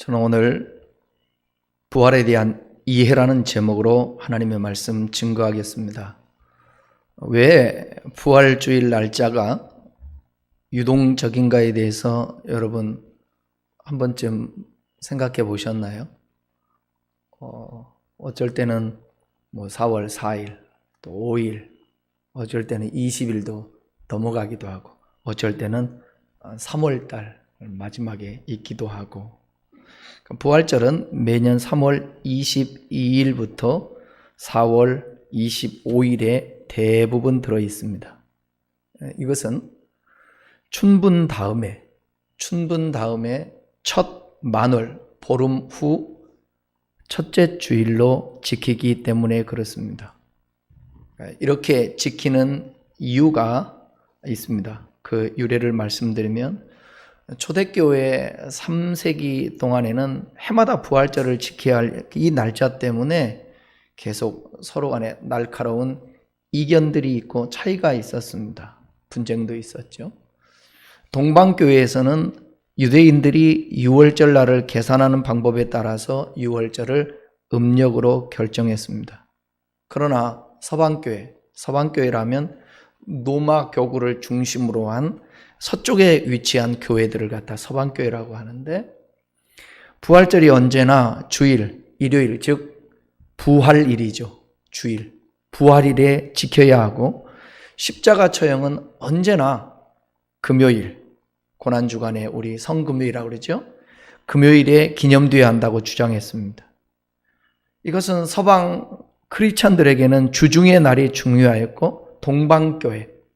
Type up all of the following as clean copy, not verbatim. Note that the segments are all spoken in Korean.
저는 오늘 부활에 대한 이해라는 제목으로 하나님의 말씀 증거하겠습니다. 왜 부활주일 날짜가 유동적인가에 대해서 여러분 한 번쯤 생각해 보셨나요? 어쩔 때는 4월 4일, 또 5일, 어쩔 때는 20일도 넘어가기도 하고, 어쩔 때는 3월 달 마지막에 있기도 하고, 부활절은 매년 3월 22일부터 4월 25일에 대부분 들어 있습니다. 이것은 춘분 다음에 첫 만월, 보름 후 첫째 주일로 지키기 때문에 그렇습니다. 이렇게 지키는 이유가 있습니다. 그 유래를 말씀드리면 초대교회 3세기 동안에는 해마다 부활절을 지켜야 할 이 날짜 때문에 계속 서로 간에 날카로운 이견들이 있고 차이가 있었습니다. 분쟁도 있었죠. 동방교회에서는 유대인들이 유월절 날을 계산하는 방법에 따라서 유월절을 음력으로 결정했습니다. 그러나 서방교회라면 로마 교구를 중심으로 한 서쪽에 위치한 교회들을 갖다 서방교회라고 하는데, 부활절이 언제나 주일, 일요일, 즉 부활일이죠. 주일, 부활일에 지켜야 하고, 십자가 처형은 언제나 금요일, 고난주간에 우리 성금요일이라고 그러죠. 금요일에 기념되어야 한다고 주장했습니다. 이것은 서방 크리스찬들에게는 주중의 날이 중요하였고,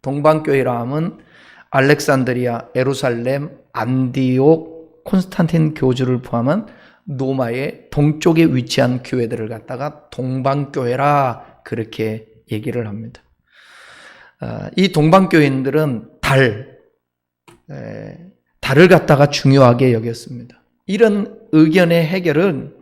동방교회라 하면 알렉산드리아, 예루살렘, 안디옥, 콘스탄틴 교주를 포함한 로마의 동쪽에 위치한 교회들을 갖다가 동방교회라 그렇게 얘기를 합니다. 이 동방교인들은 달을 갖다가 중요하게 여겼습니다. 이런 의견의 해결은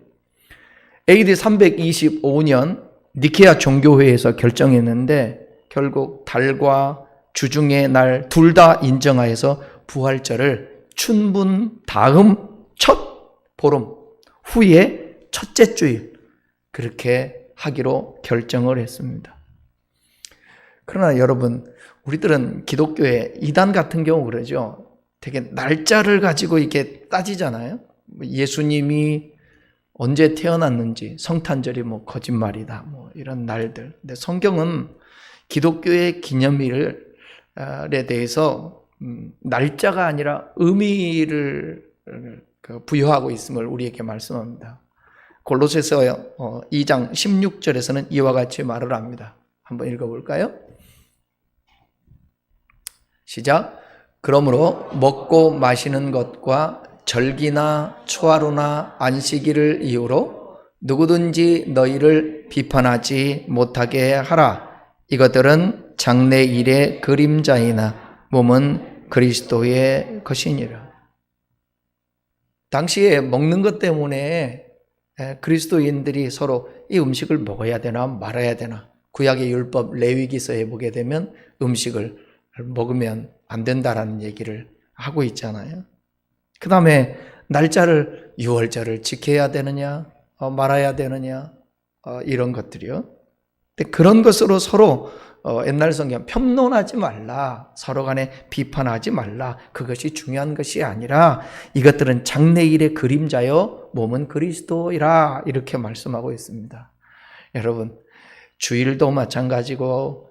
AD 325년 니케아 종교회에서 결정했는데, 결국 달과 주중의 날 둘 다 인정하여서 부활절을 춘분 다음 첫 보름 후에 첫째 주일 그렇게 하기로 결정을 했습니다. 그러나 여러분, 우리들은 기독교의 이단 같은 경우 그러죠. 되게 날짜를 가지고 이렇게 따지잖아요. 예수님이 언제 태어났는지, 성탄절이 거짓말이다, 이런 날들. 근데 성경은 기독교의 기념일에 대해서 날짜가 아니라 의미를 부여하고 있음을 우리에게 말씀합니다. 골로새서 2장 16절에서는 이와 같이 말을 합니다. 한번 읽어볼까요? 시작. 그러므로 먹고 마시는 것과 절기나 초하루나 안식일을 이유로 누구든지 너희를 비판하지 못하게 하라. 이것들은 장래일의 그림자이나 몸은 그리스도의 것이니라. 당시에 먹는 것 때문에 그리스도인들이 서로 이 음식을 먹어야 되나 말아야 되나, 구약의 율법 레위기서에 보게 되면 음식을 먹으면 안 된다라는 얘기를 하고 있잖아요. 그 다음에 날짜를 유월절을 지켜야 되느냐 말아야 되느냐 이런 것들이요. 근데 그런 것으로 서로 옛날 성경 평론하지 말라, 서로 간에 비판하지 말라, 그것이 중요한 것이 아니라 이것들은 장래일의 그림자요 몸은 그리스도이라 이렇게 말씀하고 있습니다. 여러분, 주일도 마찬가지고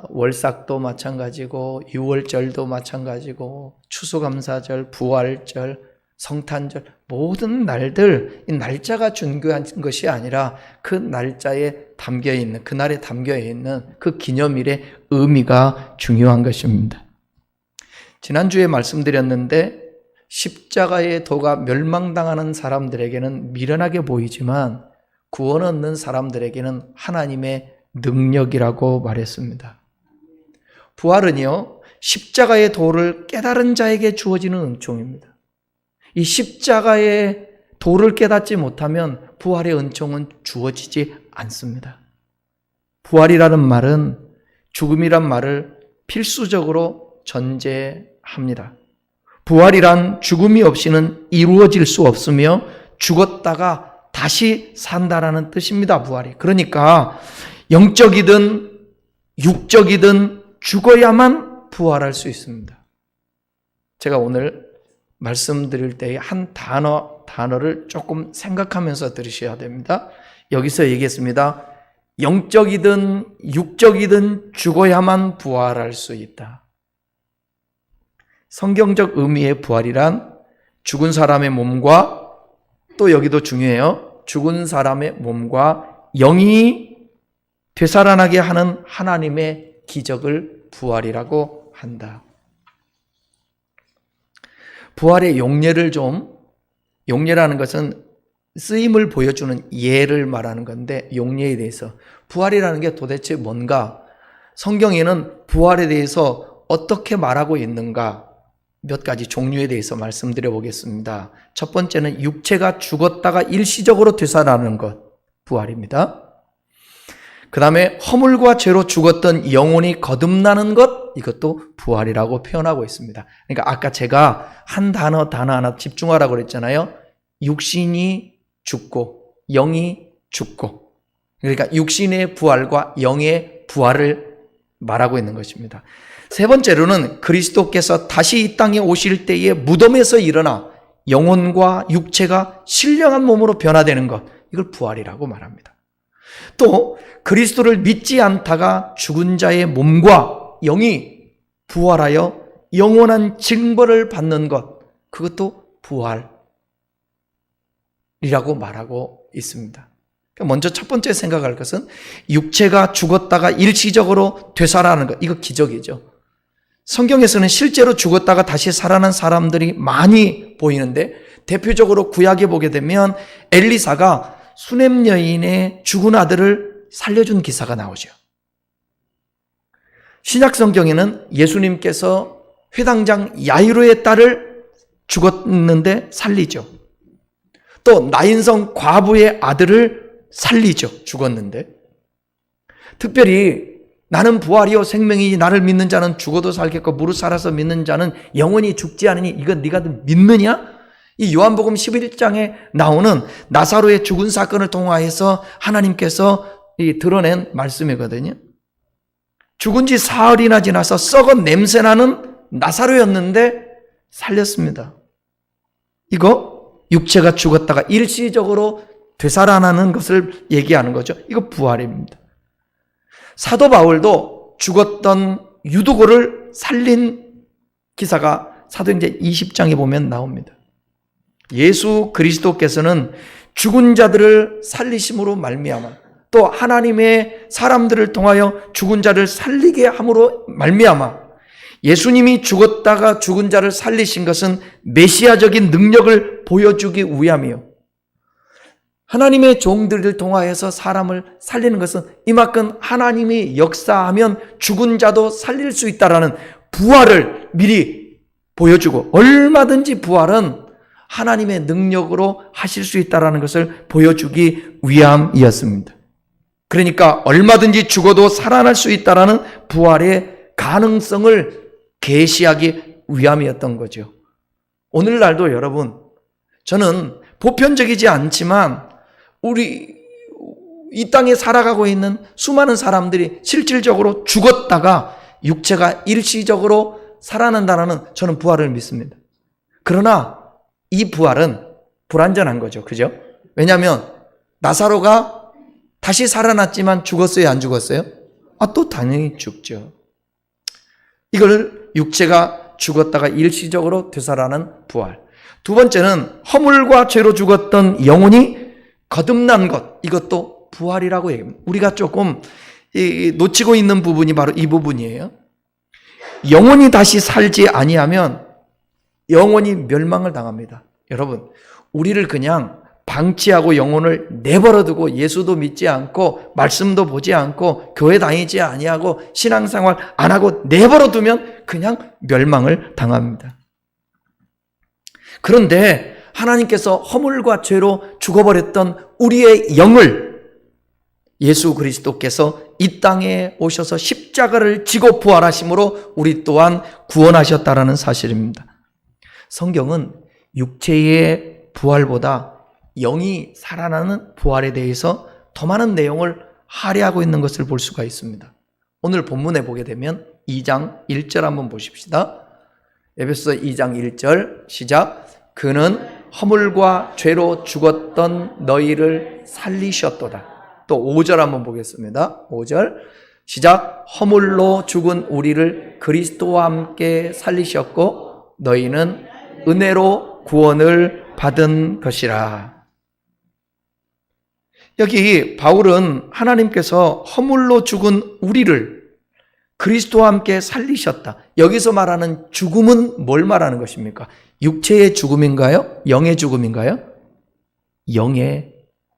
월삭도 마찬가지고 유월절도 마찬가지고 추수감사절, 부활절, 성탄절, 모든 날들, 이 날짜가 중요한 것이 아니라 그 날짜에 담겨있는, 그날에 담겨있는 그 기념일의 의미가 중요한 것입니다. 지난주에 말씀드렸는데, 십자가의 도가 멸망당하는 사람들에게는 미련하게 보이지만 구원 얻는 사람들에게는 하나님의 능력이라고 말했습니다. 부활은요, 십자가의 도를 깨달은 자에게 주어지는 은총입니다. 이 십자가의 도를 깨닫지 못하면 부활의 은총은 주어지지 않습니다. 부활이라는 말은 죽음이란 말을 필수적으로 전제합니다. 부활이란 죽음이 없이는 이루어질 수 없으며 죽었다가 다시 산다라는 뜻입니다. 부활이. 그러니까 영적이든 육적이든 죽어야만 부활할 수 있습니다. 제가 오늘 말씀드릴 때의 한 단어를 조금 생각하면서 들으셔야 됩니다. 여기서 얘기했습니다. 영적이든 육적이든 죽어야만 부활할 수 있다. 성경적 의미의 부활이란 죽은 사람의 몸과, 또 여기도 중요해요, 죽은 사람의 몸과 영이 되살아나게 하는 하나님의 기적을 부활이라고 한다. 부활의 용례라는 것은 쓰임을 보여주는 예를 말하는 건데, 용례에 대해서 부활이라는 게 도대체 뭔가, 성경에는 부활에 대해서 어떻게 말하고 있는가, 몇 가지 종류에 대해서 말씀드려 보겠습니다. 첫 번째는 육체가 죽었다가 일시적으로 되살아나는 것, 부활입니다. 그 다음에 허물과 죄로 죽었던 영혼이 거듭나는 것, 이것도 부활이라고 표현하고 있습니다. 그러니까 아까 제가 한 단어 하나 집중하라고 그랬잖아요. 육신이 죽고 영이 죽고, 그러니까 육신의 부활과 영의 부활을 말하고 있는 것입니다. 세 번째로는 그리스도께서 다시 이 땅에 오실 때에 무덤에서 일어나 영혼과 육체가 신령한 몸으로 변화되는 것, 이걸 부활이라고 말합니다. 또 그리스도를 믿지 않다가 죽은 자의 몸과 영이 부활하여 영원한 징벌을 받는 것, 그것도 부활이라고 말하고 있습니다. 먼저 첫 번째 생각할 것은 육체가 죽었다가 일시적으로 되살아나는 것, 이거 기적이죠. 성경에서는 실제로 죽었다가 다시 살아난 사람들이 많이 보이는데, 대표적으로 구약에 보게 되면 엘리사가 수넴 여인의 죽은 아들을 살려준 기사가 나오죠. 신약 성경에는 예수님께서 회당장 야이로의 딸을 죽었는데 살리죠. 또 나인성 과부의 아들을 살리죠. 죽었는데. 특별히 나는 부활이요 생명이니 나를 믿는 자는 죽어도 살겠고 무릇 살아서 믿는 자는 영원히 죽지 않으니, 이건 네가 믿느냐? 이 요한복음 11장에 나오는 나사로의 죽은 사건을 통하여서 하나님께서 드러낸 말씀이거든요. 죽은 지 사흘이나 지나서 썩은 냄새나는 나사로였는데 살렸습니다. 이거 육체가 죽었다가 일시적으로 되살아나는 것을 얘기하는 거죠. 이거 부활입니다. 사도 바울도 죽었던 유두고를 살린 기사가 사도행전 20장에 보면 나옵니다. 예수 그리스도께서는 죽은 자들을 살리심으로 말미암아, 또 하나님의 사람들을 통하여 죽은 자를 살리게 함으로 말미암아, 예수님이 죽었다가 죽은 자를 살리신 것은 메시아적인 능력을 보여주기 위함이요, 하나님의 종들을 통하여서 사람을 살리는 것은 이만큼 하나님이 역사하면 죽은 자도 살릴 수 있다라는 부활을 미리 보여주고, 얼마든지 부활은 하나님의 능력으로 하실 수 있다라는 것을 보여주기 위함이었습니다. 그러니까 얼마든지 죽어도 살아날 수 있다라는 부활의 가능성을 계시하기 위함이었던 거죠. 오늘날도 여러분, 저는 보편적이지 않지만 우리 이 땅에 살아가고 있는 수많은 사람들이 실질적으로 죽었다가 육체가 일시적으로 살아난다는, 저는 부활을 믿습니다. 그러나 이 부활은 불완전한 거죠. 그죠? 왜냐하면 나사로가 다시 살아났지만 죽었어요? 안 죽었어요? 또 당연히 죽죠. 이걸 육체가 죽었다가 일시적으로 되살아나는 부활. 두 번째는 허물과 죄로 죽었던 영혼이 거듭난 것, 이것도 부활이라고 얘기합니다. 우리가 조금 놓치고 있는 부분이 바로 이 부분이에요. 영혼이 다시 살지 아니하면 영혼이 멸망을 당합니다. 여러분, 우리를 그냥 방치하고 영혼을 내버려두고 예수도 믿지 않고 말씀도 보지 않고 교회 다니지 아니하고 신앙생활 안 하고 내버려두면 그냥 멸망을 당합니다. 그런데 하나님께서 허물과 죄로 죽어버렸던 우리의 영을 예수 그리스도께서 이 땅에 오셔서 십자가를 지고 부활하심으로 우리 또한 구원하셨다라는 사실입니다. 성경은 육체의 부활보다 영이 살아나는 부활에 대해서 더 많은 내용을 할애하고 있는 것을 볼 수가 있습니다. 오늘 본문에 보게 되면 2장 1절 한번 보십시다. 에베소서 2장 1절 시작. 그는 허물과 죄로 죽었던 너희를 살리셨도다. 또 5절 한번 보겠습니다. 5절 시작. 허물로 죽은 우리를 그리스도와 함께 살리셨고 너희는 은혜로 구원을 받은 것이라. 여기 바울은 하나님께서 허물로 죽은 우리를 그리스도와 함께 살리셨다. 여기서 말하는 죽음은 뭘 말하는 것입니까? 육체의 죽음인가요? 영의 죽음인가요? 영의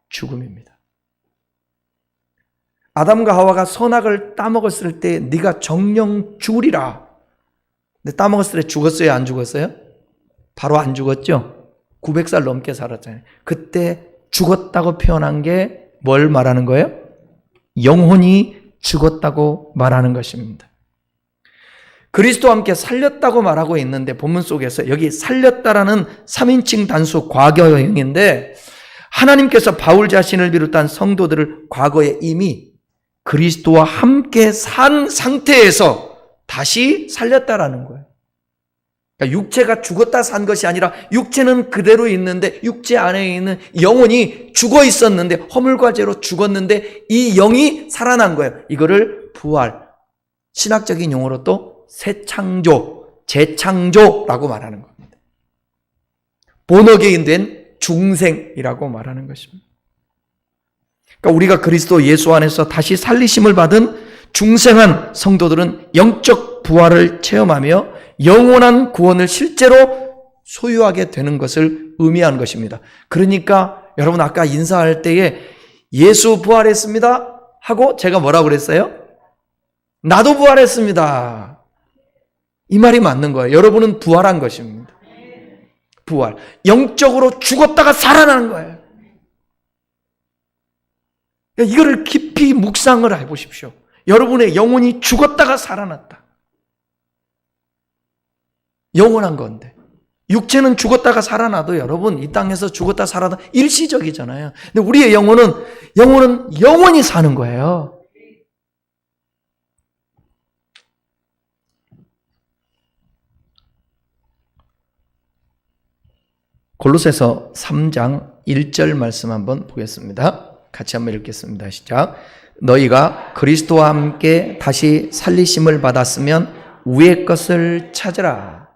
죽음입니다. 아담과 하와가 선악을 따먹었을 때 네가 정령 죽으리라. 근데 따먹었을 때 죽었어요? 안 죽었어요? 바로 안 죽었죠? 900살 넘게 살았잖아요. 그때 죽었다고 표현한 게 뭘 말하는 거예요? 영혼이 죽었다고 말하는 것입니다. 그리스도와 함께 살렸다고 말하고 있는데 본문 속에서 여기 살렸다라는 3인칭 단수 과거형인데 하나님께서 바울 자신을 비롯한 성도들을 과거에 이미 그리스도와 함께 산 상태에서 다시 살렸다라는 거예요. 그러니까 육체가 죽었다 산 것이 아니라 육체는 그대로 있는데 육체 안에 있는 영혼이 죽어 있었는데 허물과 죄로 죽었는데 이 영이 살아난 거예요. 이거를 부활, 신학적인 용어로 또 새 창조, 재창조라고 말하는 겁니다. 본어게인 된 중생이라고 말하는 것입니다. 그러니까 우리가 그리스도 예수 안에서 다시 살리심을 받은 중생한 성도들은 영적 부활을 체험하며 영원한 구원을 실제로 소유하게 되는 것을 의미하는 것입니다. 그러니까 여러분 아까 인사할 때에 예수 부활했습니다 하고 제가 뭐라고 그랬어요? 나도 부활했습니다. 이 말이 맞는 거예요. 여러분은 부활한 것입니다. 부활. 영적으로 죽었다가 살아나는 거예요. 이거를 깊이 묵상을 해보십시오. 여러분의 영혼이 죽었다가 살아났다. 영원한 건데. 육체는 죽었다가 살아나도 여러분 이 땅에서 죽었다 살아나 일시적이잖아요. 근데 우리의 영혼은 영원히 사는 거예요. 골로새서 3장 1절 말씀 한번 보겠습니다. 같이 한번 읽겠습니다. 시작. 너희가 그리스도와 함께 다시 살리심을 받았으면 위의 것을 찾으라.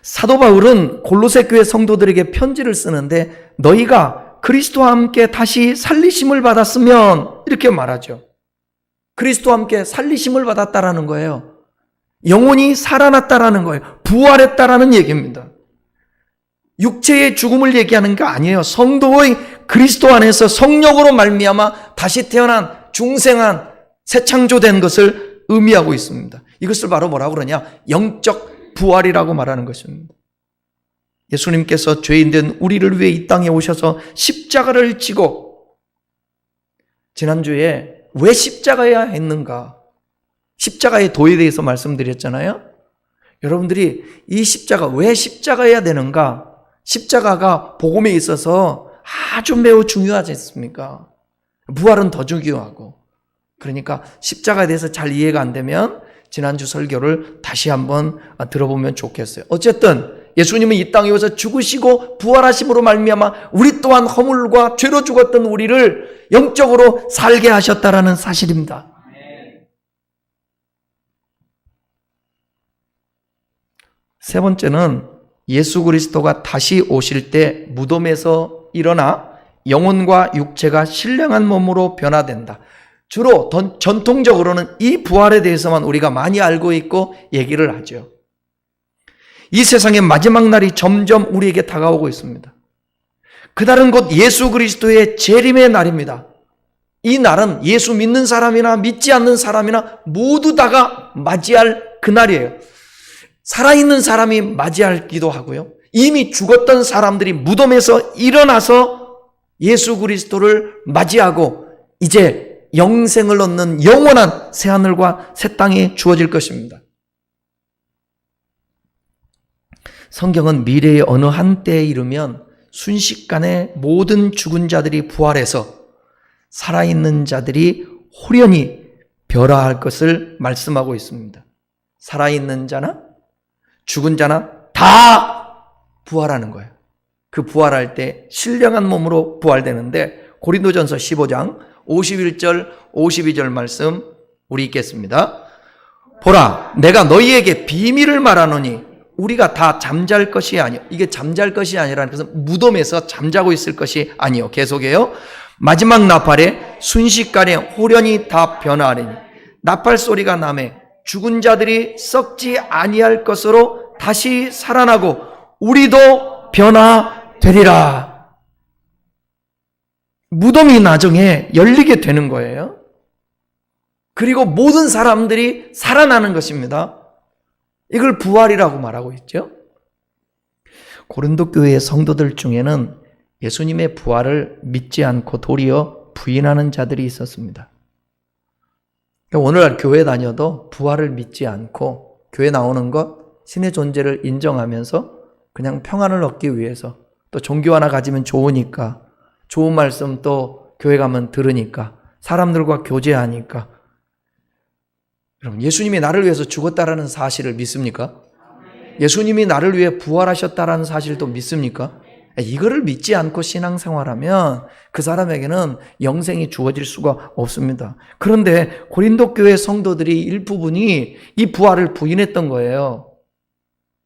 사도 바울은 골로새 교회 성도들에게 편지를 쓰는데 너희가 그리스도와 함께 다시 살리심을 받았으면 이렇게 말하죠. 그리스도와 함께 살리심을 받았다라는 거예요. 영혼이 살아났다라는 거예요. 부활했다라는 얘기입니다. 육체의 죽음을 얘기하는 게 아니에요. 성도의 그리스도 안에서 성령으로 말미암아 다시 태어난 중생한 새 창조된 것을 의미하고 있습니다. 이것을 바로 뭐라고 그러냐? 영적 부활이라고 말하는 것입니다. 예수님께서 죄인된 우리를 위해 이 땅에 오셔서 십자가를 지고 지난주에 왜 십자가야 했는가? 십자가의 도에 대해서 말씀드렸잖아요. 여러분들이 이 십자가 왜 십자가여야 되는가? 십자가가 복음에 있어서 아주 매우 중요하지 않습니까? 부활은 더 중요하고. 그러니까 십자가에 대해서 잘 이해가 안 되면 지난주 설교를 다시 한번 들어보면 좋겠어요. 어쨌든 예수님은 이 땅에 오셔서 죽으시고 부활하심으로 말미암아 우리 또한 허물과 죄로 죽었던 우리를 영적으로 살게 하셨다라는 사실입니다. 세 번째는 예수 그리스도가 다시 오실 때 무덤에서 일어나 영혼과 육체가 신령한 몸으로 변화된다. 주로 전통적으로는 이 부활에 대해서만 우리가 많이 알고 있고 얘기를 하죠. 이 세상의 마지막 날이 점점 우리에게 다가오고 있습니다. 그날은 곧 예수 그리스도의 재림의 날입니다. 이 날은 예수 믿는 사람이나 믿지 않는 사람이나 모두 다가 맞이할 그날이에요. 살아있는 사람이 맞이하기도 하고요. 이미 죽었던 사람들이 무덤에서 일어나서 예수 그리스도를 맞이하고 이제 영생을 얻는 영원한 새하늘과 새 땅이 주어질 것입니다. 성경은 미래의 어느 한때에 이르면 순식간에 모든 죽은 자들이 부활해서 살아있는 자들이 호련히 변화할 것을 말씀하고 있습니다. 살아있는 자나 죽은 자나 다 부활하는 거예요. 그 부활할 때 신령한 몸으로 부활되는데 고린도전서 15장 51절 52절 말씀 우리 읽겠습니다. 보라, 내가 너희에게 비밀을 말하노니 우리가 다 잠잘 것이 아니요. 이게 잠잘 것이 아니라는 것은 무덤에서 잠자고 있을 것이 아니요. 계속해요. 마지막 나팔에 순식간에 호련히 다 변화하리니 나팔 소리가 나매 죽은 자들이 썩지 아니할 것으로 다시 살아나고 우리도 변화되리라. 무덤이 나중에 열리게 되는 거예요. 그리고 모든 사람들이 살아나는 것입니다. 이걸 부활이라고 말하고 있죠. 고린도 교회의 성도들 중에는 예수님의 부활을 믿지 않고 도리어 부인하는 자들이 있었습니다. 오늘날 교회 다녀도 부활을 믿지 않고 교회 나오는 것, 신의 존재를 인정하면서 그냥 평안을 얻기 위해서 또 종교 하나 가지면 좋으니까 좋은 말씀 또 교회 가면 들으니까 사람들과 교제하니까 여러분, 예수님이 나를 위해서 죽었다라는 사실을 믿습니까? 예수님이 나를 위해 부활하셨다라는 사실도 믿습니까? 이거를 믿지 않고 신앙생활하면 그 사람에게는 영생이 주어질 수가 없습니다. 그런데 고린도 교회 성도들이 일부분이 이 부활을 부인했던 거예요.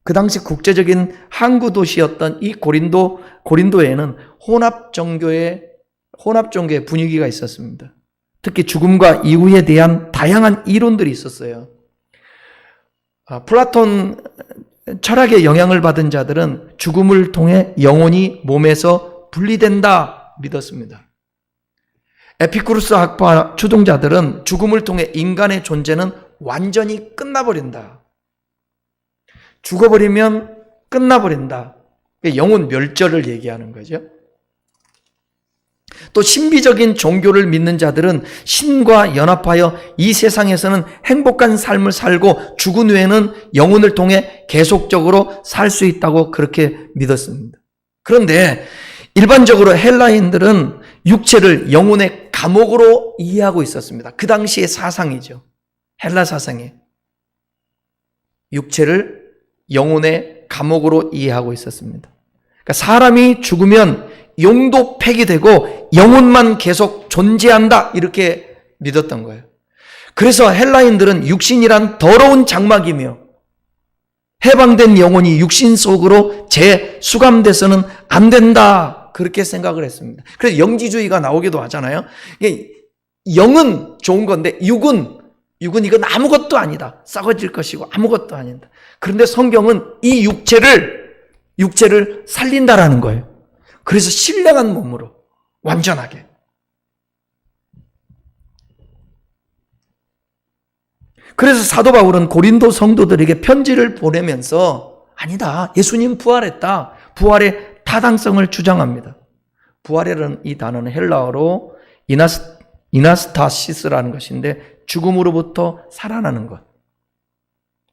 그 당시 국제적인 항구 도시였던 이 고린도에는 혼합 종교의 분위기가 있었습니다. 특히 죽음과 이후에 대한 다양한 이론들이 있었어요. 플라톤 철학의 영향을 받은 자들은 죽음을 통해 영혼이 몸에서 분리된다 믿었습니다. 에피쿠루스 학파 추종자들은 죽음을 통해 인간의 존재는 완전히 끝나버린다. 죽어버리면 끝나버린다. 영혼 멸절을 얘기하는 거죠. 또 신비적인 종교를 믿는 자들은 신과 연합하여 이 세상에서는 행복한 삶을 살고 죽은 후에는 영혼을 통해 계속적으로 살 수 있다고 그렇게 믿었습니다. 그런데 일반적으로 헬라인들은 육체를 영혼의 감옥으로 이해하고 있었습니다. 그 당시의 사상이죠. 헬라 사상에 육체를 영혼의 감옥으로 이해하고 있었습니다. 그러니까 사람이 죽으면 용도 폐기되고 영혼만 계속 존재한다 이렇게 믿었던 거예요. 그래서 헬라인들은 육신이란 더러운 장막이며 해방된 영혼이 육신 속으로 재수감돼서는 안 된다 그렇게 생각을 했습니다. 그래서 영지주의가 나오기도 하잖아요. 영은 좋은 건데 육은 이건 아무것도 아니다. 썩어질 것이고 아무것도 아니다. 그런데 성경은 이 육체를 살린다라는 거예요. 그래서 신령한 몸으로 완전하게. 그래서 사도 바울은 고린도 성도들에게 편지를 보내면서 아니다. 예수님 부활했다. 부활의 타당성을 주장합니다. 부활이라는 이 단어는 헬라어로 이나스타시스라는 것인데 죽음으로부터 살아나는 것.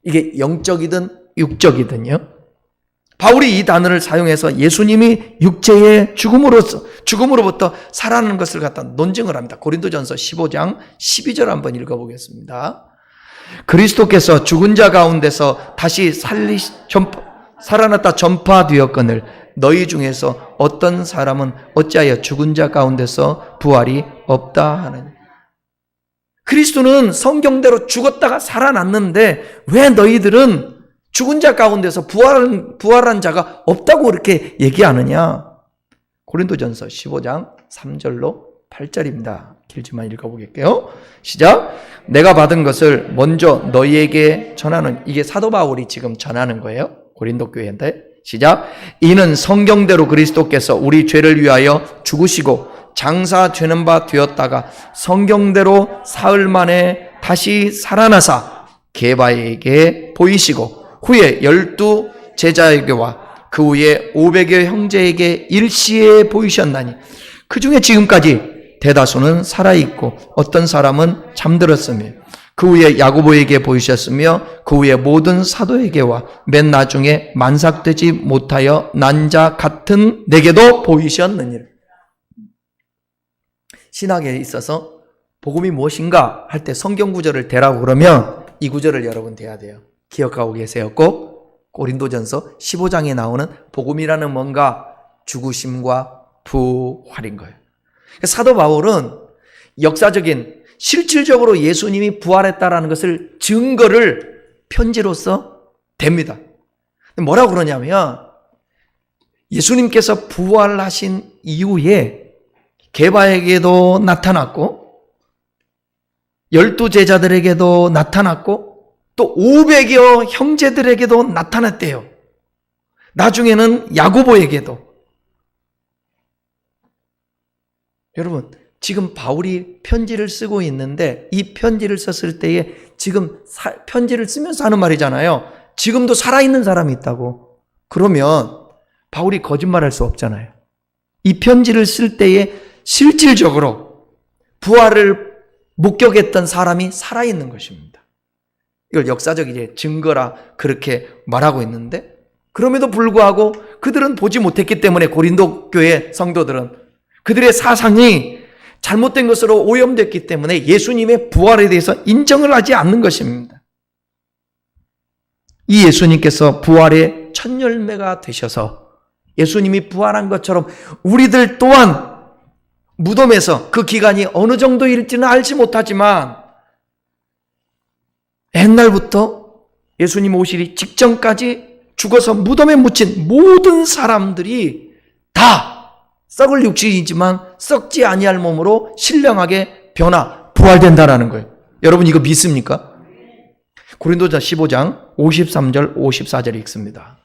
이게 영적이든 육적이든요. 바울이 이 단어를 사용해서 예수님이 육체의 죽음으로부터 살아나는 것을 갖다 논증을 합니다. 고린도전서 15장 12절 한번 읽어보겠습니다. 그리스도께서 죽은 자 가운데서 다시 살아났다 전파되었거늘 너희 중에서 어떤 사람은 어찌하여 죽은 자 가운데서 부활이 없다 하느냐. 그리스도는 성경대로 죽었다가 살아났는데 왜 너희들은 죽은 자 가운데서 부활한 자가 없다고 그렇게 얘기하느냐? 고린도전서 15장 3절로 8절입니다. 길지만 읽어보겠게요. 시작. 내가 받은 것을 먼저 너희에게 전하는, 이게 사도 바울이 지금 전하는 거예요. 고린도 교회인데. 시작. 이는 성경대로 그리스도께서 우리 죄를 위하여 죽으시고 장사되는 바 되었다가 성경대로 사흘 만에 다시 살아나사 게바에게 보이시고 후에 12 제자에게와 그 후에 500여 형제에게 일시에 보이셨나니 그 중에 지금까지 대다수는 살아있고 어떤 사람은 잠들었으며 그 후에 야고보에게 보이셨으며 그 후에 모든 사도에게와 맨 나중에 만삭되지 못하여 난 자 같은 내게도 보이셨느니라. 신학에 있어서 복음이 무엇인가 할 때 성경 구절을 대라고 그러면 이 구절을 여러분 대야 돼요. 기억하고 계세요. 꼭 고린도전서 15장에 나오는 복음이라는 뭔가 죽으심과 부활인 거예요. 사도 바울은 역사적인 실질적으로 예수님이 부활했다라는 것을 증거를 편지로서 댑니다. 뭐라고 그러냐면 예수님께서 부활하신 이후에 게바에게도 나타났고 12제자들에게도 나타났고 또 500여 형제들에게도 나타났대요. 나중에는 야고보에게도. 여러분, 지금 바울이 편지를 쓰고 있는데 이 편지를 썼을 때에 지금 편지를 쓰면서 하는 말이잖아요. 지금도 살아있는 사람이 있다고. 그러면 바울이 거짓말할 수 없잖아요. 이 편지를 쓸 때에 실질적으로 부활을 목격했던 사람이 살아있는 것입니다. 이걸 역사적 증거라 그렇게 말하고 있는데 그럼에도 불구하고 그들은 보지 못했기 때문에 고린도 교회 성도들은 그들의 사상이 잘못된 것으로 오염됐기 때문에 예수님의 부활에 대해서 인정을 하지 않는 것입니다. 이 예수님께서 부활의 첫 열매가 되셔서 예수님이 부활한 것처럼 우리들 또한 무덤에서 그 기간이 어느 정도일지는 알지 못하지만 옛날부터 예수님 오시기 직전까지 죽어서 무덤에 묻힌 모든 사람들이 다 썩을 육신이지만 썩지 아니할 몸으로 신령하게 변화, 부활된다라는 거예요. 여러분 이거 믿습니까? 고린도전 15장 53절 54절 읽습니다.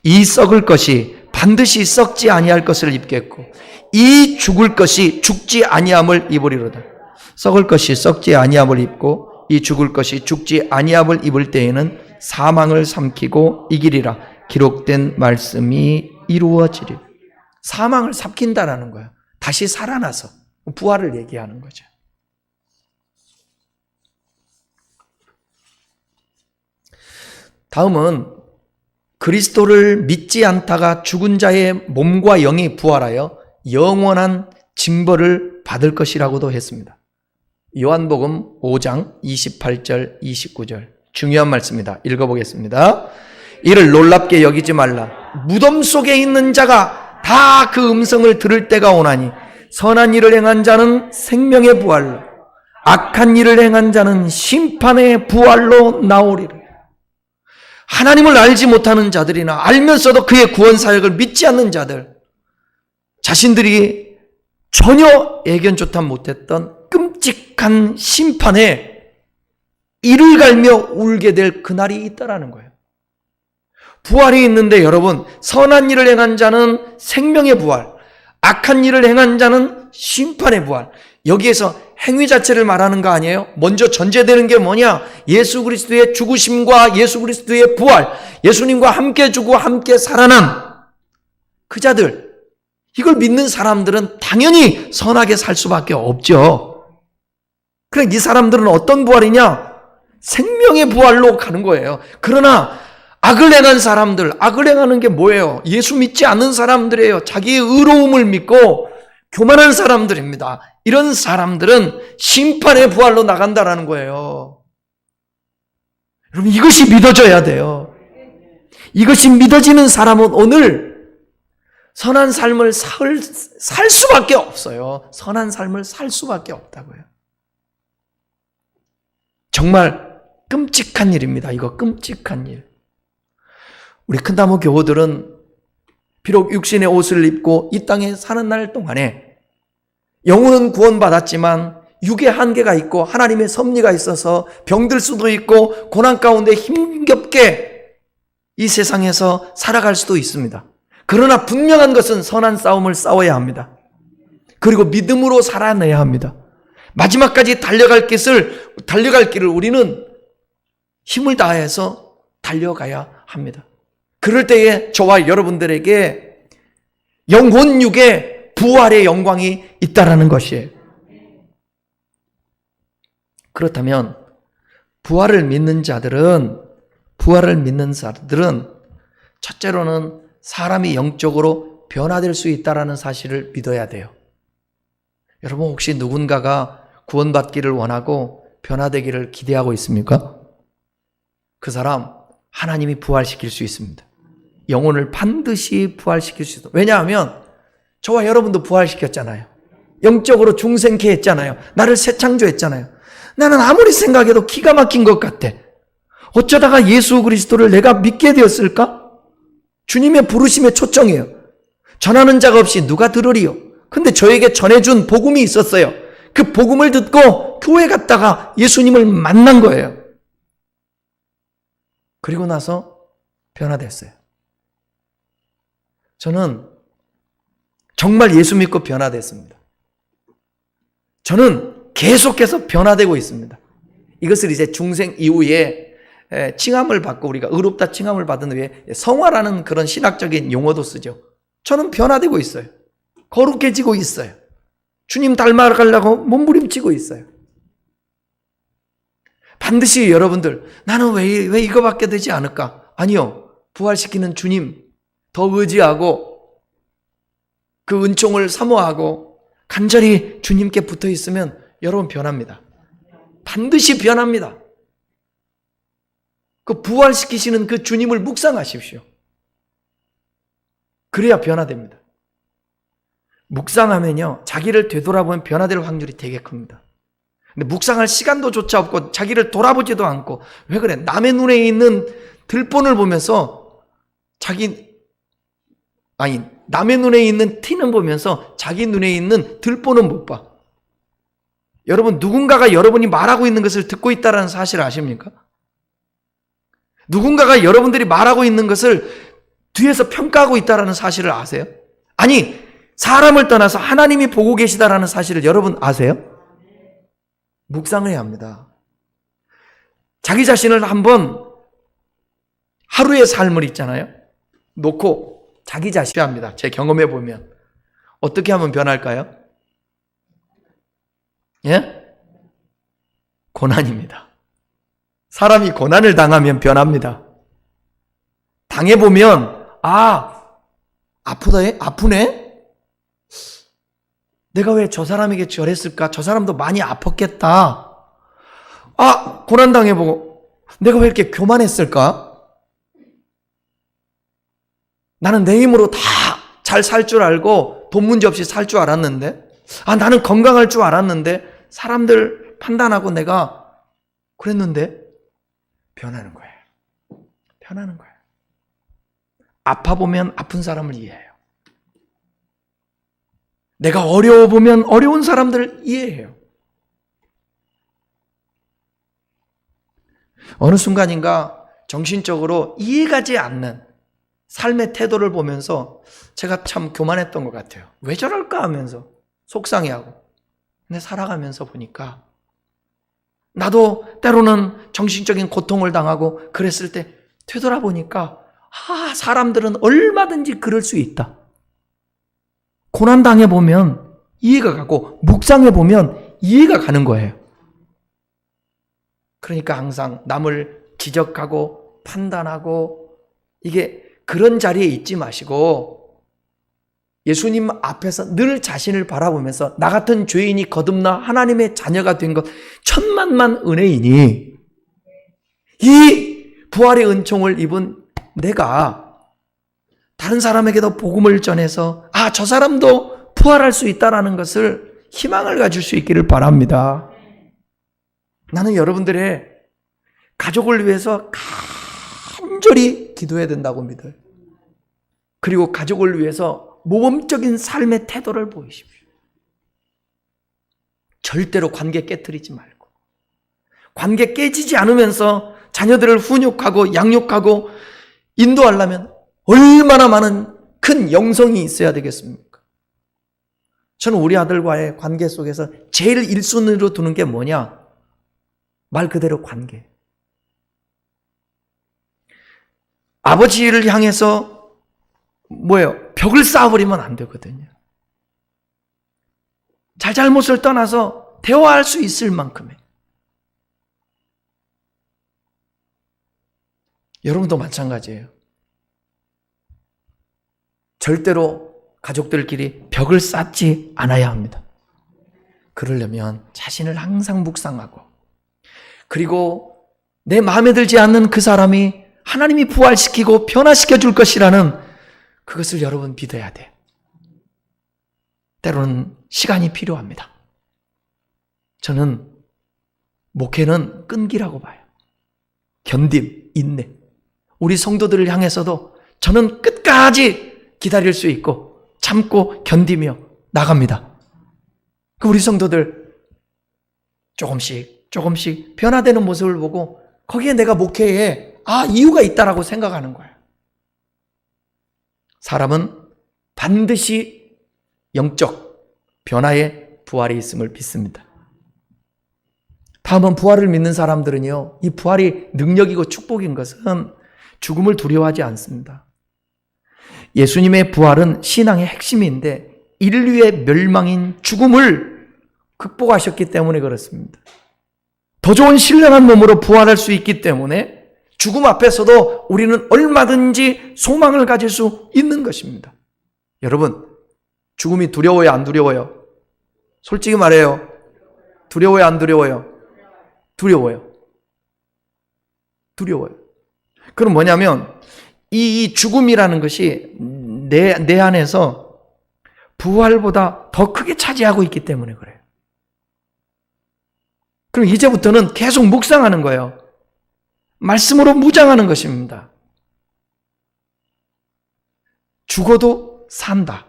이 썩을 것이 반드시 썩지 아니할 것을 입겠고 이 죽을 것이 죽지 아니함을 입으리로다. 썩을 것이 썩지 아니함을 입고 이 죽을 것이 죽지 아니함을 입을 때에는 사망을 삼키고 이기리라. 기록된 말씀이 이루어지리. 사망을 삼킨다라는 거예요. 다시 살아나서 부활을 얘기하는 거죠. 다음은 그리스도를 믿지 않다가 죽은 자의 몸과 영이 부활하여 영원한 징벌을 받을 것이라고도 했습니다. 요한복음 5장 28절 29절 중요한 말씀입니다. 읽어보겠습니다. 이를 놀랍게 여기지 말라. 무덤 속에 있는 자가 다 그 음성을 들을 때가 오나니 선한 일을 행한 자는 생명의 부활로 악한 일을 행한 자는 심판의 부활로 나오리라. 하나님을 알지 못하는 자들이나 알면서도 그의 구원 사역을 믿지 않는 자들, 자신들이 전혀 예견조차 못했던 끔찍한 심판에 이를 갈며 울게 될 그날이 있다라는 거예요. 부활이 있는데 여러분, 선한 일을 행한 자는 생명의 부활, 악한 일을 행한 자는 심판의 부활. 여기에서 행위 자체를 말하는 거 아니에요? 먼저 전제되는 게 뭐냐? 예수 그리스도의 죽으심과 예수 그리스도의 부활, 예수님과 함께 죽고 함께 살아난 그 자들, 이걸 믿는 사람들은 당연히 선하게 살 수밖에 없죠. 그래, 이 사람들은 어떤 부활이냐? 생명의 부활로 가는 거예요. 그러나 악을 행한 사람들, 악을 행하는 게 뭐예요? 예수 믿지 않는 사람들이에요. 자기의 의로움을 믿고 교만한 사람들입니다. 이런 사람들은 심판의 부활로 나간다라는 거예요. 여러분, 이것이 믿어져야 돼요. 이것이 믿어지는 사람은 오늘 선한 삶을 살 수밖에 없어요. 선한 삶을 살 수밖에 없다고요. 정말 끔찍한 일입니다. 이거 끔찍한 일. 우리 큰나무 교우들은 비록 육신의 옷을 입고 이 땅에 사는 날 동안에 영혼은 구원받았지만 육의 한계가 있고 하나님의 섭리가 있어서 병들 수도 있고 고난 가운데 힘겹게 이 세상에서 살아갈 수도 있습니다. 그러나 분명한 것은 선한 싸움을 싸워야 합니다. 그리고 믿음으로 살아내야 합니다. 마지막까지 달려갈 길을 우리는 힘을 다해서 달려가야 합니다. 그럴 때에 저와 여러분들에게 영혼육의 부활의 영광이 있다라는 것이에요. 그렇다면 부활을 믿는 자들은 첫째로는 사람이 영적으로 변화될 수 있다는 사실을 믿어야 돼요. 여러분 혹시 누군가가 구원받기를 원하고 변화되기를 기대하고 있습니까? 그 사람 하나님이 부활시킬 수 있습니다. 영혼을 반드시 부활시킬 수 있어요. 왜냐하면 저와 여러분도 부활시켰잖아요. 영적으로 중생케 했잖아요. 나를 새 창조했잖아요. 나는 아무리 생각해도 기가 막힌 것 같아. 어쩌다가 예수 그리스도를 내가 믿게 되었을까? 주님의 부르심에 초청해요. 전하는 자가 없이 누가 들으리요? 근데 저에게 전해준 복음이 있었어요. 그 복음을 듣고 교회 갔다가 예수님을 만난 거예요. 그리고 나서 변화됐어요. 저는 정말 예수 믿고 변화됐습니다. 저는 계속해서 변화되고 있습니다. 이것을 이제 중생 이후에 칭함을 받고 우리가 의롭다 칭함을 받은 후에 성화라는 그런 신학적인 용어도 쓰죠. 저는 변화되고 있어요. 거룩해지고 있어요. 주님 닮아가려고 몸부림치고 있어요. 반드시 여러분들 나는 왜 이거밖에 되지 않을까? 아니요. 부활시키는 주님 더 의지하고 그 은총을 사모하고 간절히 주님께 붙어 있으면 여러분 변합니다. 반드시 변합니다. 그 부활시키시는 그 주님을 묵상하십시오. 그래야 변화됩니다. 묵상하면요, 자기를 되돌아보면 변화될 확률이 되게 큽니다. 근데 묵상할 시간도 조차 없고 자기를 돌아보지도 않고 왜 그래? 남의 눈에 있는 들본을 보면서 남의 눈에 있는 티는 보면서 자기 눈에 있는 들본은 못 봐. 여러분 누군가가 여러분이 말하고 있는 것을 듣고 있다는 사실을 아십니까? 누군가가 여러분들이 말하고 있는 것을 뒤에서 평가하고 있다는 사실을 아세요? 아니, 사람을 떠나서 하나님이 보고 계시다라는 사실을 여러분 아세요? 묵상을 해야 합니다. 자기 자신을 한번 하루의 삶을 있잖아요. 놓고 자기 자신을 합니다. 제 경험해 보면 어떻게 하면 변할까요? 예? 고난입니다. 사람이 고난을 당하면 변합니다. 당해보면 아프네? 내가 왜 저 사람에게 저랬을까? 저 사람도 많이 아팠겠다. 고난 당해보고 내가 왜 이렇게 교만했을까? 나는 내 힘으로 다 잘 살 줄 알고 돈 문제 없이 살 줄 알았는데 나는 건강할 줄 알았는데 사람들 판단하고 내가 그랬는데 변하는 거예요. 변하는 거예요. 아파보면 아픈 사람을 이해해요. 내가 어려워보면 어려운 사람들을 이해해요. 어느 순간인가 정신적으로 이해가지 않는 삶의 태도를 보면서 제가 참 교만했던 것 같아요. 왜 저럴까 하면서 속상해하고. 근데 살아가면서 보니까 나도 때로는 정신적인 고통을 당하고 그랬을 때 되돌아보니까 사람들은 얼마든지 그럴 수 있다. 고난당해보면 이해가 가고 묵상해보면 이해가 가는 거예요. 그러니까 항상 남을 지적하고 판단하고 이게 그런 자리에 있지 마시고 예수님 앞에서 늘 자신을 바라보면서 나 같은 죄인이 거듭나 하나님의 자녀가 된 것 천만만 은혜이니 이 부활의 은총을 입은 내가 다른 사람에게도 복음을 전해서 저 사람도 부활할 수 있다는 것을 희망을 가질 수 있기를 바랍니다. 나는 여러분들의 가족을 위해서 간절히 기도해야 된다고 믿어요. 그리고 가족을 위해서 모범적인 삶의 태도를 보이십시오. 절대로 관계 깨트리지 말고 관계 깨지지 않으면서 자녀들을 훈육하고 양육하고 인도하려면 얼마나 많은 큰 영성이 있어야 되겠습니까? 저는 우리 아들과의 관계 속에서 제일 1순위로 두는 게 뭐냐? 말 그대로 관계. 아버지를 향해서 벽을 쌓아버리면 안 되거든요. 잘잘못을 떠나서 대화할 수 있을 만큼의 여러분도 마찬가지예요. 절대로 가족들끼리 벽을 쌓지 않아야 합니다. 그러려면 자신을 항상 묵상하고, 그리고 내 마음에 들지 않는 그 사람이 하나님이 부활시키고 변화시켜 줄 것이라는 그것을 여러분 믿어야 돼요. 때로는 시간이 필요합니다. 저는 목회는 끈기라고 봐요. 견딤, 인내. 우리 성도들을 향해서도 저는 끝까지 기다릴 수 있고 참고 견디며 나갑니다. 그 우리 성도들 조금씩 변화되는 모습을 보고 거기에 내가 목회에 이유가 있다라고 생각하는 거예요. 사람은 반드시 영적 변화의 부활이 있음을 믿습니다. 다음은 부활을 믿는 사람들은요, 이 부활이 능력이고 축복인 것은 죽음을 두려워하지 않습니다. 예수님의 부활은 신앙의 핵심인데 인류의 멸망인 죽음을 극복하셨기 때문에 그렇습니다. 더 좋은 신령한 몸으로 부활할 수 있기 때문에 죽음 앞에서도 우리는 얼마든지 소망을 가질 수 있는 것입니다. 여러분, 죽음이 두려워요, 안 두려워요? 솔직히 말해요. 두려워요, 안 두려워요? 두려워요. 그럼 뭐냐면 이 죽음이라는 것이 내 안에서 부활보다 더 크게 차지하고 있기 때문에 그래요. 그럼 이제부터는 계속 묵상하는 거예요. 말씀으로 무장하는 것입니다. 죽어도 산다.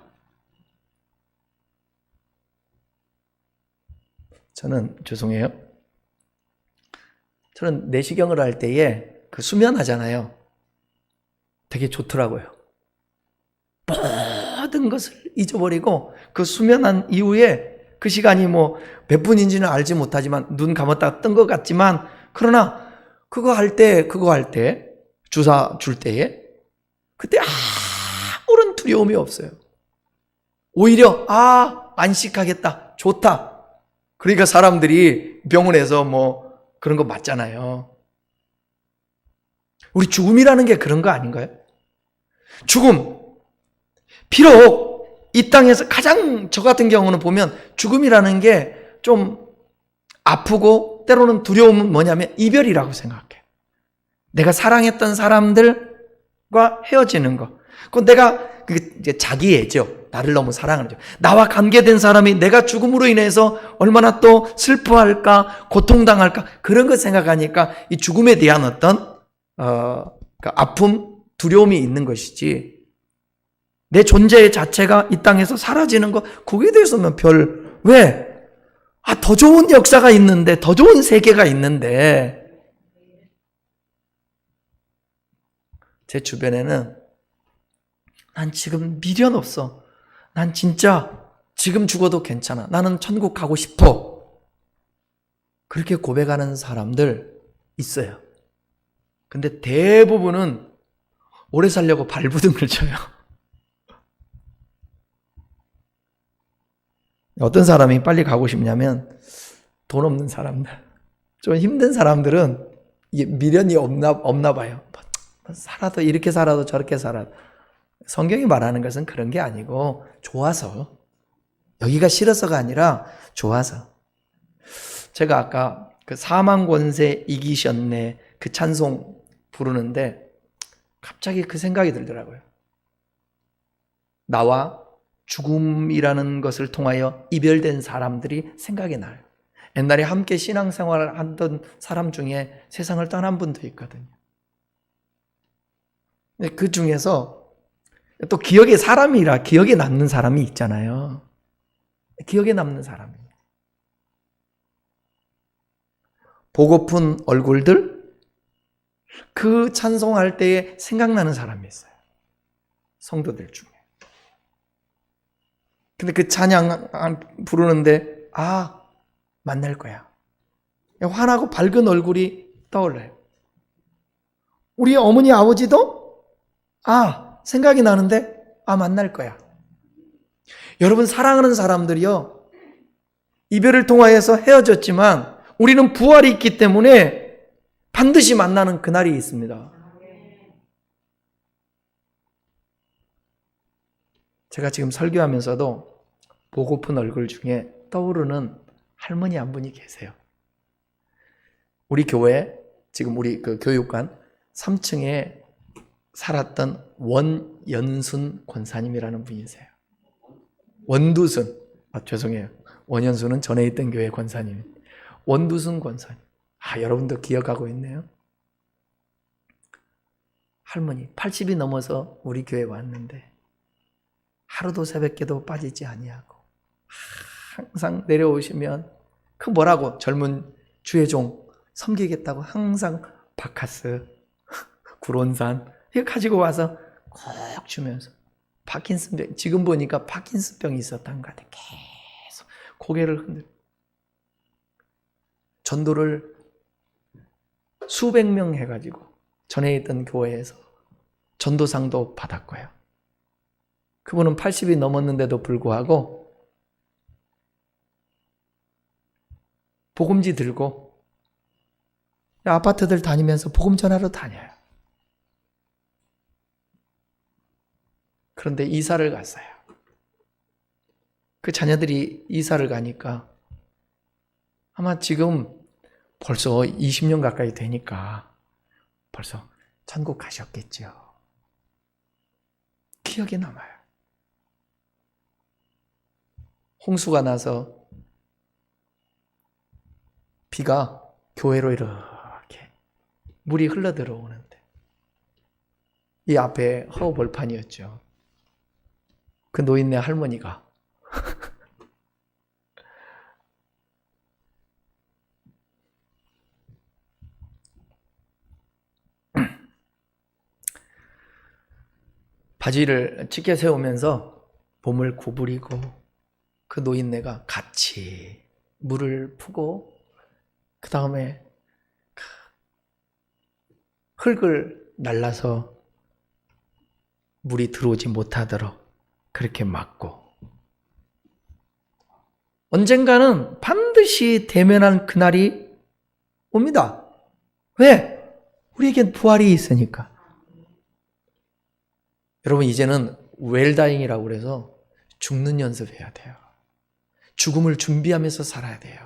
죄송해요. 저는 내시경을 할 때에 그 수면하잖아요. 되게 좋더라고요. 모든 것을 잊어버리고 그 수면한 이후에 그 시간이 몇 분인지는 알지 못하지만 눈 감았다가 뜬 것 같지만, 그러나 그거 할 때 주사 줄 때에 그때 아무런 두려움이 없어요. 오히려 안식하겠다, 좋다. 그러니까 사람들이 병원에서 그런 거 맞잖아요. 우리 죽음이라는 게 그런 거 아닌가요? 죽음, 비록 이 땅에서 가장, 저 같은 경우는 보면 죽음이라는 게 좀 아프고 때로는 두려움은 뭐냐면 이별이라고 생각해요. 내가 사랑했던 사람들과 헤어지는 거. 그건 내가 이제 자기 애죠. 나를 너무 사랑하죠. 나와 관계된 사람이 내가 죽음으로 인해서 얼마나 또 슬퍼할까, 고통당할까, 그런 거 생각하니까 이 죽음에 대한 어떤 아픔, 두려움이 있는 것이지, 내 존재 자체가 이 땅에서 사라지는 거, 거기에 대해서는 왜? 더 좋은 역사가 있는데, 더 좋은 세계가 있는데. 제 주변에는 난 지금 미련 없어. 난 진짜 지금 죽어도 괜찮아. 나는 천국 가고 싶어. 그렇게 고백하는 사람들 있어요. 근데 대부분은 오래 살려고 발부둥을 쳐요. 어떤 사람이 빨리 가고 싶냐면 돈 없는 사람들, 좀 힘든 사람들은 미련이 없나 봐요. 살아도 이렇게 살아도 저렇게 살아도. 성경이 말하는 것은 그런 게 아니고 좋아서, 여기가 싫어서가 아니라 좋아서. 제가 아까 그 사망 권세 이기셨네 그 찬송 부르는데 갑자기 그 생각이 들더라고요. 나와 죽음이라는 것을 통하여 이별된 사람들이 생각이 나요. 옛날에 함께 신앙생활을 하던 사람 중에 세상을 떠난 분도 있거든요. 그 중에서 또 기억에 남는 사람이 있잖아요. 기억에 남는 사람이. 보고픈 얼굴들, 그 찬송할 때에 생각나는 사람이 있어요. 성도들 중에. 근데 그 찬양 부르는데 만날 거야. 환하고 밝은 얼굴이 떠올라요. 우리 어머니 아버지도 생각이 나는데 만날 거야. 여러분, 사랑하는 사람들이요, 이별을 통하여서 헤어졌지만 우리는 부활이 있기 때문에 반드시 만나는 그날이 있습니다. 제가 지금 설교하면서도 보고픈 얼굴 중에 떠오르는 할머니 한 분이 계세요. 우리 교회, 지금 우리 그 교육관 3층에 살았던 원연순 권사님이라는 분이세요. 원두순, 죄송해요. 원연순은 전에 있던 교회 권사님. 원두순 권사님. 여러분도 기억하고 있네요. 할머니 80이 넘어서 우리 교회 왔는데 하루도 새벽기도 빠지지 아니하고 항상 내려오시면 그 뭐라고 젊은 주의 종 섬기겠다고 항상 바카스, 구론산 이거 가지고 와서 꼭 주면서 파킨슨병, 지금 보니까 파킨슨병이 있었던 것 같아요. 계속 고개를 흔들고 전도를 수백 명 해가지고 전에 있던 교회에서 전도상도 받았고요. 그분은 80이 넘었는데도 불구하고 복음지 들고 아파트들 다니면서 복음 전하러 다녀요. 그런데 이사를 갔어요. 그 자녀들이 이사를 가니까 아마 지금 벌써 20년 가까이 되니까 벌써 천국 가셨겠죠. 기억에 남아요. 홍수가 나서 비가 교회로 이렇게 물이 흘러 들어오는데 이 앞에 허벌판이었죠. 그 노인네 할머니가 바지를 찢겨 세우면서 몸을 구부리고 그 노인네가 같이 물을 푸고 그 다음에 흙을 날라서 물이 들어오지 못하도록 그렇게 막고 언젠가는 반드시 대면한 그날이 옵니다. 왜? 우리에겐 부활이 있으니까. 여러분 이제는 웰다잉이라고 그래서 죽는 연습해야 돼요. 죽음을 준비하면서 살아야 돼요.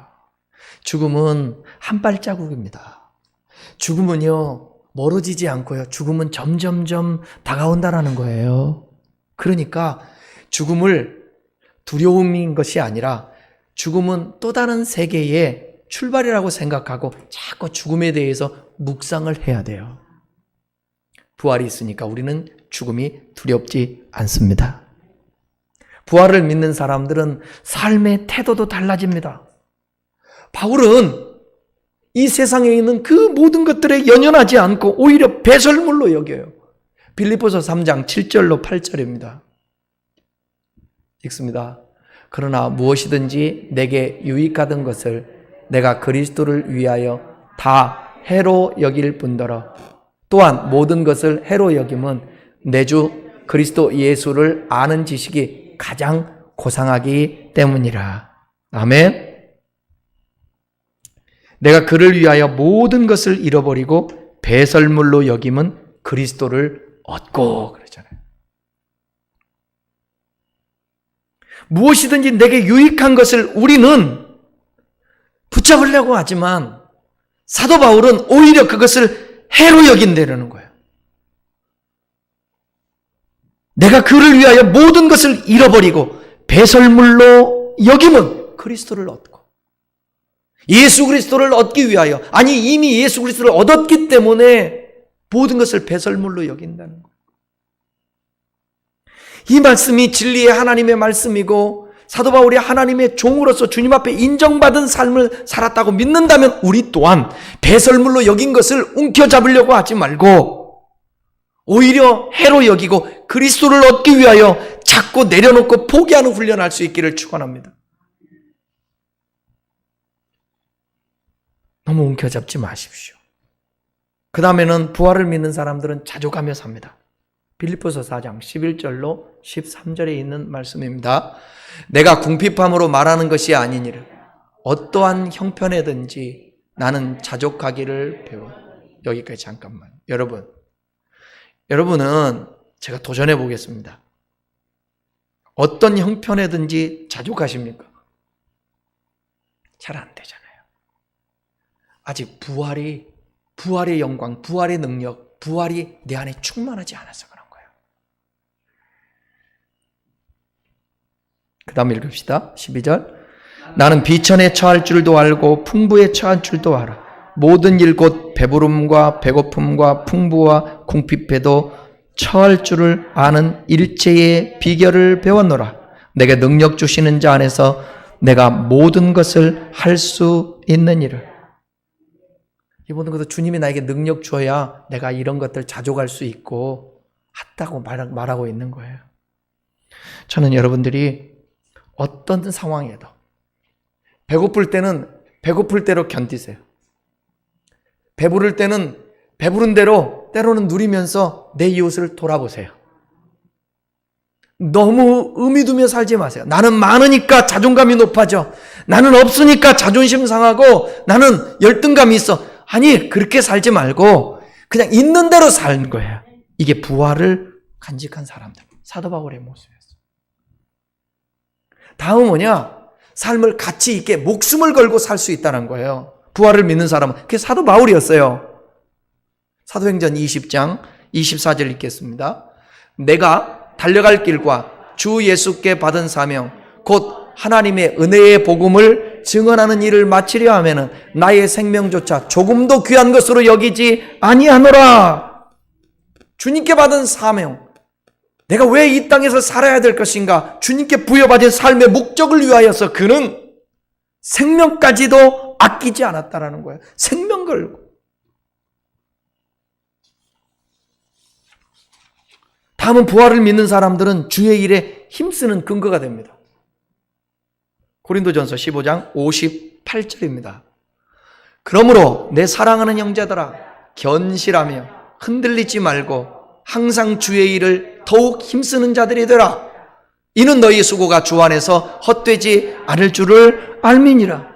죽음은 한 발자국입니다. 죽음은요 멀어지지 않고요. 죽음은 점점점 다가온다라는 거예요. 그러니까 죽음을 두려움인 것이 아니라 죽음은 또 다른 세계의 출발이라고 생각하고 자꾸 죽음에 대해서 묵상을 해야 돼요. 부활이 있으니까 우리는 죽음이 두렵지 않습니다. 부활을 믿는 사람들은 삶의 태도도 달라집니다. 바울은 이 세상에 있는 그 모든 것들에 연연하지 않고 오히려 배설물로 여겨요. 빌립보서 3장 7절로 8절입니다. 읽습니다. 그러나 무엇이든지 내게 유익하던 것을 내가 그리스도를 위하여 다 해로 여길 뿐더러 또한 모든 것을 해로 여김은 내 주 그리스도 예수를 아는 지식이 가장 고상하기 때문이라. 아멘. 내가 그를 위하여 모든 것을 잃어버리고 배설물로 여김은 그리스도를 얻고 그러잖아요. 무엇이든지 내게 유익한 것을 우리는 붙잡으려고 하지만 사도 바울은 오히려 그것을 해로 여긴다는 거예요. 내가 그를 위하여 모든 것을 잃어버리고 배설물로 여김은 그리스도를 얻고 예수 그리스도를 얻기 위하여 아니 이미 예수 그리스도를 얻었기 때문에 모든 것을 배설물로 여긴다는 거예요. 이 말씀이 진리의 하나님의 말씀이고 사도 바울이 하나님의 종으로서 주님 앞에 인정받은 삶을 살았다고 믿는다면 우리 또한 배설물로 여긴 것을 움켜잡으려고 하지 말고 오히려 해로 여기고 그리스도를 얻기 위하여 자꾸 내려놓고 포기하는 훈련할 수 있기를 축원합니다. 너무 움켜잡지 마십시오. 그 다음에는 부활을 믿는 사람들은 자족하며 삽니다. 빌립보서 4장 11절로 13절에 있는 말씀입니다. 내가 궁핍함으로 말하는 것이 아니니라. 어떠한 형편에든지 나는 자족하기를 배워. 여기까지 잠깐만. 여러분은 제가 도전해 보겠습니다. 어떤 형편에든지 자족하십니까? 잘 안 되잖아요. 아직 부활의 영광, 부활의 능력, 부활이 내 안에 충만하지 않아서 그런 거예요. 그 다음 읽읍시다. 12절. 나는 비천에 처할 줄도 알고 풍부에 처할 줄도 알아. 모든 일 곧 배부름과 배고픔과 풍부와 궁핍에도 처할 줄을 아는 일체의 비결을 배웠노라. 내게 능력 주시는 자 안에서 내가 모든 것을 할 수 있는 일을. 이 모든 것도 주님이 나에게 능력 줘야 내가 이런 것들 자족할 수 있고 했다고 말하고 있는 거예요. 저는 여러분들이 어떤 상황에도 배고플 때는 배고플 대로 견디세요. 배부를 때는 배부른 대로 때로는 누리면서 내 이웃을 돌아보세요. 너무 의미 두며 살지 마세요. 나는 많으니까 자존감이 높아져. 나는 없으니까 자존심 상하고 나는 열등감이 있어. 아니, 그렇게 살지 말고 그냥 있는 대로 사는 거예요. 이게 부활을 간직한 사람들. 사도 바울의 모습이었어요. 다음은 뭐냐? 삶을 가치 있게 목숨을 걸고 살 수 있다는 거예요. 부활을 믿는 사람은. 그게 사도 바울이었어요. 사도행전 20장 24절 읽겠습니다. 내가 달려갈 길과 주 예수께 받은 사명 곧 하나님의 은혜의 복음을 증언하는 일을 마치려 하면은 나의 생명조차 조금도 귀한 것으로 여기지 아니하노라. 주님께 받은 사명, 내가 왜 이 땅에서 살아야 될 것인가, 주님께 부여받은 삶의 목적을 위하여서 그는 생명까지도 아끼지 않았다라는 거예요. 생명 걸고. 다음은 부활을 믿는 사람들은 주의 일에 힘쓰는 근거가 됩니다. 고린도전서 15장 58절입니다. 그러므로 내 사랑하는 형제들아 견실하며 흔들리지 말고 항상 주의 일을 더욱 힘쓰는 자들이 되라. 이는 너희 수고가 주 안에서 헛되지 않을 줄을 알미니라.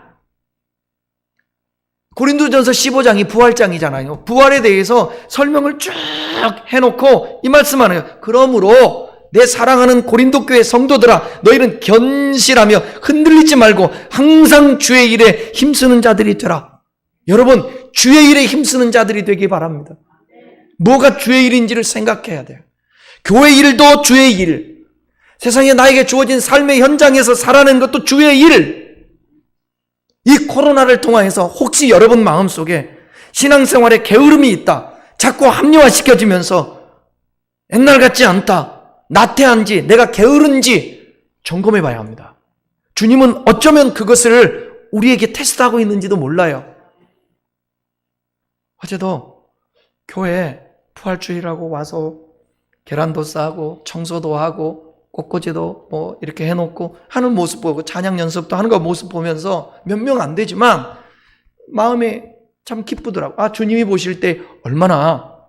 고린도전서 15장이 부활장이잖아요. 부활에 대해서 설명을 쭉 해놓고 이 말씀하는 거예요. 그러므로 내 사랑하는 고린도 교회 성도들아 너희는 견실하며 흔들리지 말고 항상 주의 일에 힘쓰는 자들이 되라. 여러분, 주의 일에 힘쓰는 자들이 되기 바랍니다. 뭐가 주의 일인지를 생각해야 돼요. 교회 일도 주의 일, 세상에 나에게 주어진 삶의 현장에서 살아내는 것도 주의 일. 이 코로나를 통해서 혹시 여러분 마음속에 신앙생활에 게으름이 있다, 자꾸 합리화시켜지면서 옛날 같지 않다, 나태한지 내가 게으른지 점검해 봐야 합니다. 주님은 어쩌면 그것을 우리에게 테스트하고 있는지도 몰라요. 어제도 교회에 부활주일하고 와서 계란도 싸고 청소도 하고 꽃꽂이도 뭐 이렇게 해놓고 하는 모습 보고 찬양 연습도 하는 거 모습 보면서 몇 명 안 되지만 마음이 참 기쁘더라고. 아, 주님이 보실 때 얼마나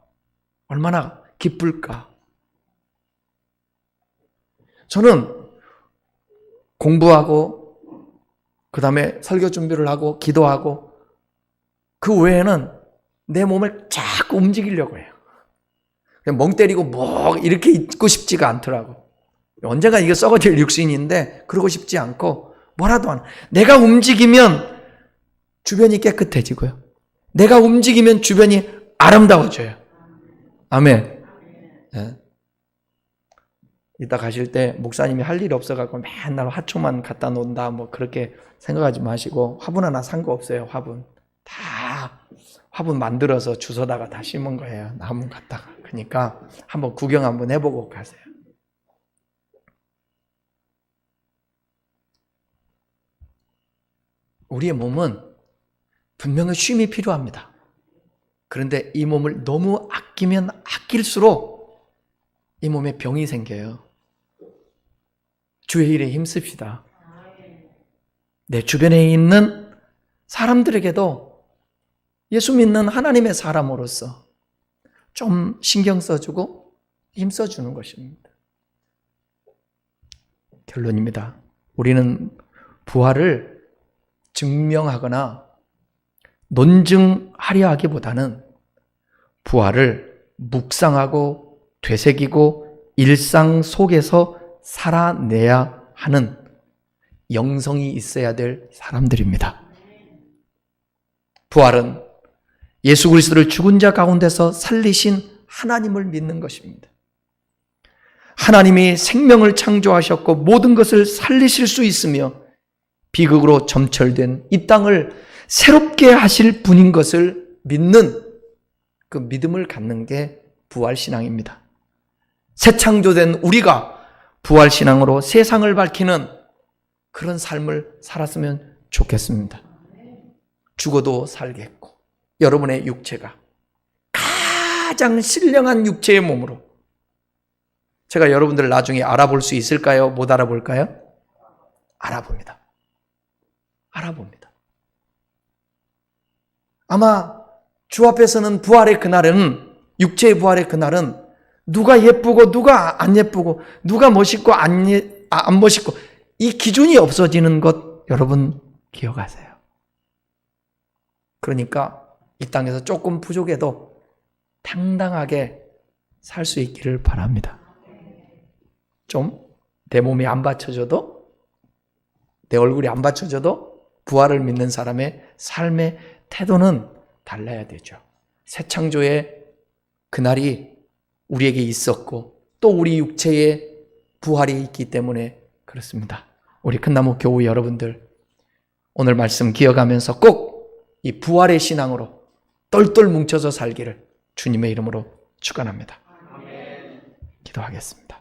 기쁠까. 저는 공부하고 그 다음에 설교 준비를 하고 기도하고 그 외에는 내 몸을 자꾸 움직이려고 해요. 그냥 멍 때리고 뭐 이렇게 있고 싶지가 않더라고. 언젠가 이게 썩어질 육신인데 그러고 싶지 않고 뭐라도 하는. 내가 움직이면 주변이 깨끗해지고요. 내가 움직이면 주변이 아름다워져요. 아멘. 네. 이따 가실 때 목사님이 할 일 없어갖고 맨날 화초만 갖다 놓는다 뭐 그렇게 생각하지 마시고, 화분 하나 산 거 없어요. 화분 다 화분 만들어서 주워다가 다 심은 거예요. 나무 갖다가. 그러니까 한번 구경 한번 해보고 가세요. 우리의 몸은 분명히 쉼이 필요합니다. 그런데 이 몸을 너무 아끼면 아낄수록 이 몸에 병이 생겨요. 주의 일에 힘씁시다. 내 주변에 있는 사람들에게도 예수 믿는 하나님의 사람으로서 좀 신경 써주고 힘써주는 것입니다. 결론입니다. 우리는 부활을 증명하거나 논증하려 하기보다는 부활을 묵상하고 되새기고 일상 속에서 살아내야 하는 영성이 있어야 될 사람들입니다. 부활은 예수 그리스도를 죽은 자 가운데서 살리신 하나님을 믿는 것입니다. 하나님이 생명을 창조하셨고 모든 것을 살리실 수 있으며 비극으로 점철된 이 땅을 새롭게 하실 분인 것을 믿는 그 믿음을 갖는 게 부활신앙입니다. 새 창조된 우리가 부활신앙으로 세상을 밝히는 그런 삶을 살았으면 좋겠습니다. 죽어도 살겠고 여러분의 육체가 가장 신령한 육체의 몸으로 제가 여러분들 나중에 알아볼 수 있을까요? 못 알아볼까요? 알아봅니다. 알아봅니다. 아마 주 앞에서는 부활의 그날은, 육체의 부활의 그날은 누가 예쁘고 누가 안 예쁘고 누가 멋있고 안 멋있고 이 기준이 없어지는 것 여러분 기억하세요. 그러니까 이 땅에서 조금 부족해도 당당하게 살 수 있기를 바랍니다. 좀 내 몸이 안 받쳐줘도, 내 얼굴이 안 받쳐줘도 부활을 믿는 사람의 삶의 태도는 달라야 되죠. 새 창조의 그날이 우리에게 있었고 또 우리 육체에 부활이 있기 때문에 그렇습니다. 우리 큰나무 교우 여러분들 오늘 말씀 기억하면서 꼭 이 부활의 신앙으로 똘똘 뭉쳐서 살기를 주님의 이름으로 축원합니다. 기도하겠습니다.